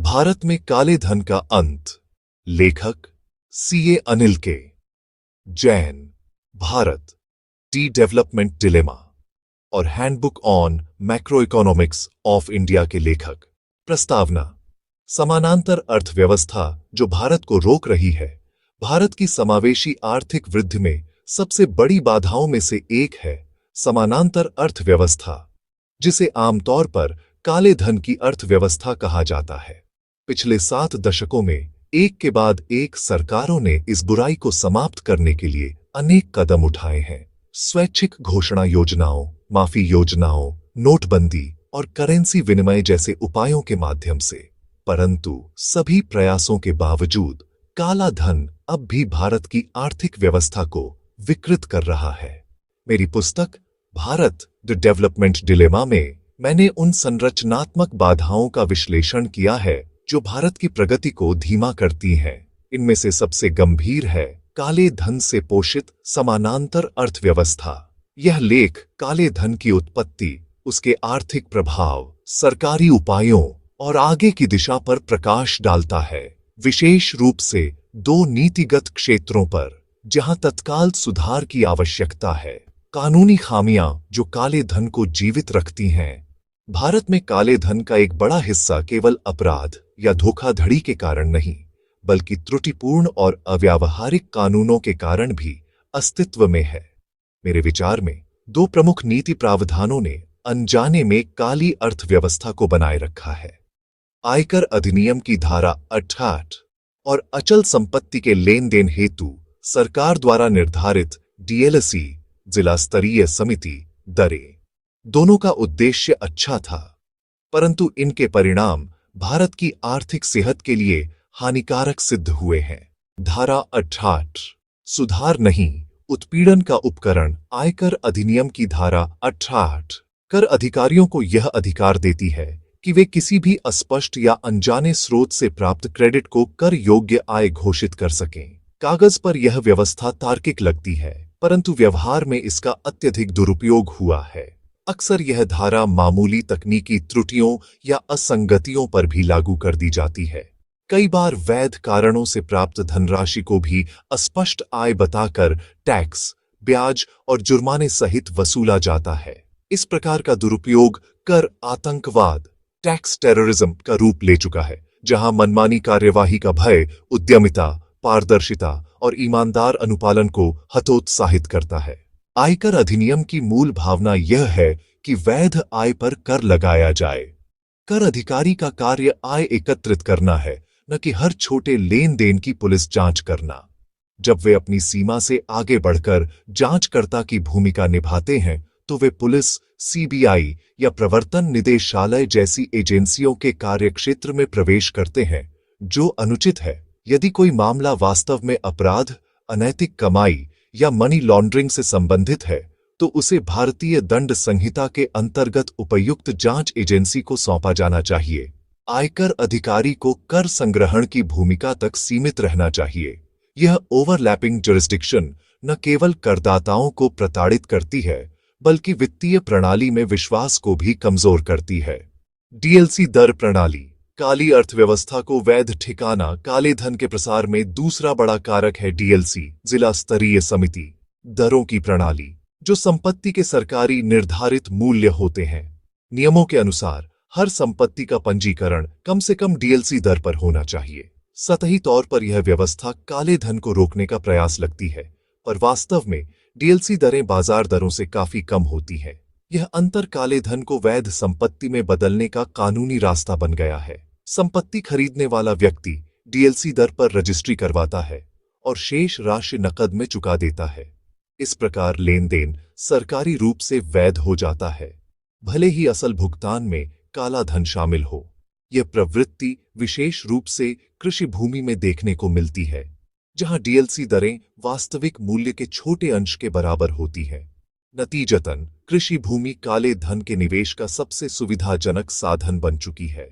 भारत में काले धन का अंत। लेखक सीए अनिल के जैन। भारत टी डेवलपमेंट डिलेमा और handbook on macroeconomics of India के लेखक। प्रस्तावना। समानांतर अर्थव्यवस्था जो भारत को रोक रही है। भारत की समावेशी आर्थिक वृद्धि में सबसे बड़ी बाधाओं में से एक है समानांतर अर्थव्यवस्था, जिसे आमतौर पर काले धन की अर्थव्यवस्था कहा जाता है। पिछले 7 दशकों में एक के बाद एक सरकारों ने इस बुराई को समाप्त करने के लिए अनेक कदम उठाए हैं। स्वैच्छिक घोषणा योजनाओं, माफी योजनाओं, नोटबंदी और करेंसी विनिमय जैसे उपायों के माध्यम से। परंतु सभी प्रयासों के बावजूद काला धन अब भी भारत की आर्थिक व्यवस्था को विकृत कर रहा है। मेरी पुस्तक भारत द डेवलपमेंट डिलेमा में मैंने उन संरचनात्मक बाधाओं का विश्लेषण किया है जो भारत की प्रगति को धीमा करती हैं। इनमें से सबसे गंभीर है काले धन से पोषित समानांतर अर्थव्यवस्था। यह लेख काले धन की उत्पत्ति, उसके आर्थिक प्रभाव, सरकारी उपायों और आगे की दिशा पर प्रकाश डालता है, विशेष रूप से 2 नीतिगत क्षेत्रों पर जहां तत्काल सुधार की आवश्यकता है। कानूनी खामियां जो काले धन को जीवित रखती हैं। भारत में काले धन का एक बड़ा हिस्सा केवल अपराध या धोखाधड़ी के कारण नहीं, बल्कि त्रुटिपूर्ण और अव्यावहारिक कानूनों के कारण भी अस्तित्व में है। मेरे विचार में 2 प्रमुख नीति प्रावधानों ने अनजाने में काली अर्थव्यवस्था को बनाए रखा है। आयकर अधिनियम की धारा 68 और अचल संपत्ति के लेन देन हेतु सरकार द्वारा निर्धारित डीएलसी जिला स्तरीय समिति दरें। दोनों का उद्देश्य अच्छा था, परंतु इनके परिणाम भारत की आर्थिक सेहत के लिए हानिकारक सिद्ध हुए हैं। धारा 68 सुधार नहीं, उत्पीड़न का उपकरण। आयकर अधिनियम की धारा 68 कर अधिकारियों को यह अधिकार देती है कि वे किसी भी अस्पष्ट या अनजाने स्रोत से प्राप्त क्रेडिट को कर योग्य आय घोषित कर सकें। कागज पर यह व्यवस्था तार्किक लगती है, परंतु व्यवहार में इसका अत्यधिक दुरुपयोग हुआ है। अक्सर यह धारा मामूली तकनीकी त्रुटियों या असंगतियों पर भी लागू कर दी जाती है। कई बार वैध कारणों से प्राप्त धनराशि को भी अस्पष्ट आय बताकर टैक्स, ब्याज और जुर्माने सहित वसूला जाता है। इस प्रकार का दुरुपयोग कर आतंकवाद, टैक्स टेररिज्म का रूप ले चुका है, जहां मनमानी कार्यवाही का भय उद्यमिता, पारदर्शिता और ईमानदार अनुपालन को हतोत्साहित करता है। आयकर अधिनियम की मूल भावना यह है कि वैध आय पर कर लगाया जाए। कर अधिकारी का कार्य आय एकत्रित करना है, न कि हर छोटे लेन देन की पुलिस जांच करना। जब वे अपनी सीमा से आगे बढ़कर जांचकर्ता की भूमिका निभाते हैं, तो वे पुलिस, सीबीआई या प्रवर्तन निदेशालय जैसी एजेंसियों के कार्यक्षेत्र में प्रवेश करते हैं, जो अनुचित है। यदि कोई मामला वास्तव में अपराध, अनैतिक कमाई या मनी लॉन्ड्रिंग से संबंधित है, तो उसे भारतीय दंड संहिता के अंतर्गत उपयुक्त जांच एजेंसी को सौंपा जाना चाहिए। आयकर अधिकारी को कर संग्रहण की भूमिका तक सीमित रहना चाहिए। यह ओवरलैपिंग जुरिस्डिक्शन न केवल करदाताओं को प्रताड़ित करती है, बल्कि वित्तीय प्रणाली में विश्वास को भी कमजोर करती है। डीएलसी दर प्रणाली। काली अर्थव्यवस्था को वैध ठिकाना। काले धन के प्रसार में दूसरा बड़ा कारक है डीएलसी जिला स्तरीय समिति दरों की प्रणाली, जो संपत्ति के सरकारी निर्धारित मूल्य होते हैं। नियमों के अनुसार हर संपत्ति का पंजीकरण कम से कम डीएलसी दर पर होना चाहिए। सतही तौर पर यह व्यवस्था काले धन को रोकने का प्रयास लगती है, पर वास्तव में डीएलसी दरें बाजार दरों से काफी कम होती हैं। यह अंतर काले धन को वैध संपत्ति में बदलने का कानूनी रास्ता बन गया है। संपत्ति खरीदने वाला व्यक्ति डीएलसी दर पर रजिस्ट्री करवाता है और शेष राशि नकद में चुका देता है। इस प्रकार लेन देन सरकारी रूप से वैध हो जाता है, भले ही असल भुगतान में काला धन शामिल हो। यह प्रवृत्ति विशेष रूप से कृषि भूमि में देखने को मिलती है, जहां डीएलसी दरें वास्तविक मूल्य के छोटे अंश के बराबर होती हैं। नतीजतन कृषि भूमि काले धन के निवेश का सबसे सुविधाजनक साधन बन चुकी है।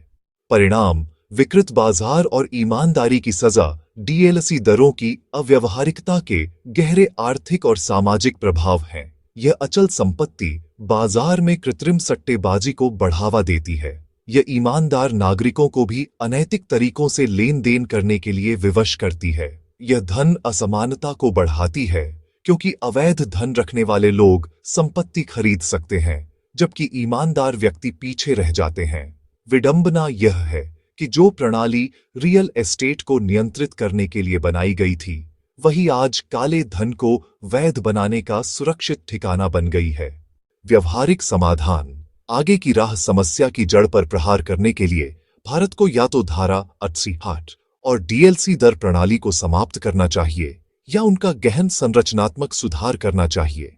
परिणाम विकृत बाजार और ईमानदारी की सजा। डीएलसी दरों की अव्यावहारिकता के गहरे आर्थिक और सामाजिक प्रभाव हैं। यह अचल संपत्ति बाजार में कृत्रिम सट्टेबाजी को बढ़ावा देती है। यह ईमानदार नागरिकों को भी अनैतिक तरीकों से लेन देन करने के लिए विवश करती है। यह धन असमानता को बढ़ाती है, क्योंकि अवैध धन रखने वाले लोग संपत्ति खरीद सकते हैं, जबकि ईमानदार व्यक्ति पीछे रह जाते हैं। विडंबना यह है कि जो प्रणाली रियल एस्टेट को नियंत्रित करने के लिए बनाई गई थी, वही आज काले धन को वैध बनाने का सुरक्षित ठिकाना बन गई है। व्यवहारिक समाधान। आगे की राह। समस्या की जड़ पर प्रहार करने के लिए भारत को या तो धारा 88 और डीएलसी दर प्रणाली को समाप्त करना चाहिए या उनका गहन संरचनात्मक सुधार करना चाहिए।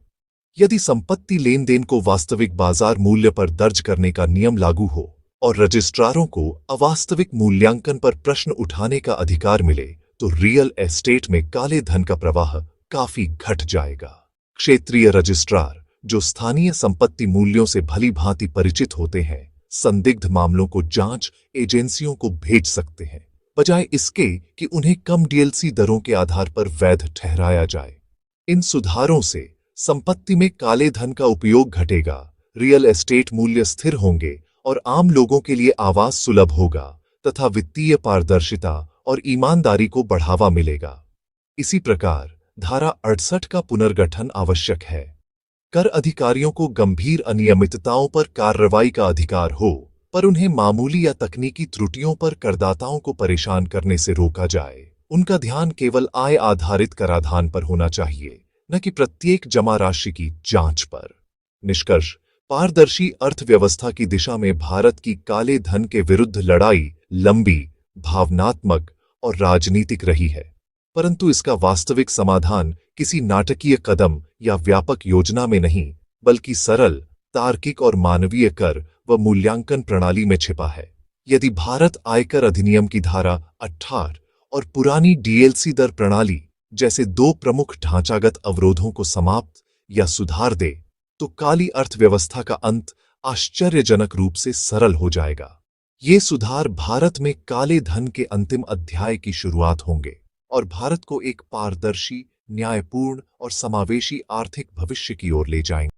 यदि संपत्ति लेन देन को वास्तविक बाजार मूल्य पर दर्ज करने का नियम लागू हो और रजिस्ट्रारों को अवास्तविक मूल्यांकन पर प्रश्न उठाने का अधिकार मिले, तो रियल एस्टेट में काले धन का प्रवाह काफी घट जाएगा। क्षेत्रीय रजिस्ट्रार, जो स्थानीय संपत्ति मूल्यों से भली भांति परिचित होते हैं, संदिग्ध मामलों को जांच एजेंसियों को भेज सकते हैं, बजाय इसके कि उन्हें कम डीएलसी दरों के आधार पर वैध ठहराया जाए। इन सुधारों से संपत्ति में काले धन का उपयोग घटेगा, रियल एस्टेट मूल्य स्थिर होंगे और आम लोगों के लिए आवास सुलभ होगा तथा वित्तीय पारदर्शिता और ईमानदारी को बढ़ावा मिलेगा। इसी प्रकार धारा 68 का पुनर्गठन आवश्यक है। कर अधिकारियों को गंभीर अनियमितताओं पर कार्रवाई का अधिकार हो, पर उन्हें मामूली या तकनीकी त्रुटियों पर करदाताओं को परेशान करने से रोका जाए। उनका ध्यान केवल आय आधारित कराधान पर होना चाहिए, न कि प्रत्येक जमा राशि की जांच पर। निष्कर्ष। पारदर्शी अर्थव्यवस्था की दिशा में भारत की काले धन के विरुद्ध लड़ाई लंबी, भावनात्मक और राजनीतिक रही है, परंतु इसका वास्तविक समाधान किसी नाटकीय कदम या व्यापक योजना में नहीं, बल्कि सरल, तार्किक और मानवीय कर व मूल्यांकन प्रणाली में छिपा है। यदि भारत आयकर अधिनियम की धारा 68 और पुरानी डीएलसी दर प्रणाली जैसे दो प्रमुख ढांचागत अवरोधों को समाप्त या सुधार दे, तो काली अर्थव्यवस्था का अंत आश्चर्यजनक रूप से सरल हो जाएगा। ये सुधार भारत में काले धन के अंतिम अध्याय की शुरुआत होंगे और भारत को एक पारदर्शी, न्यायपूर्ण और समावेशी आर्थिक भविष्य की ओर ले जाएंगे।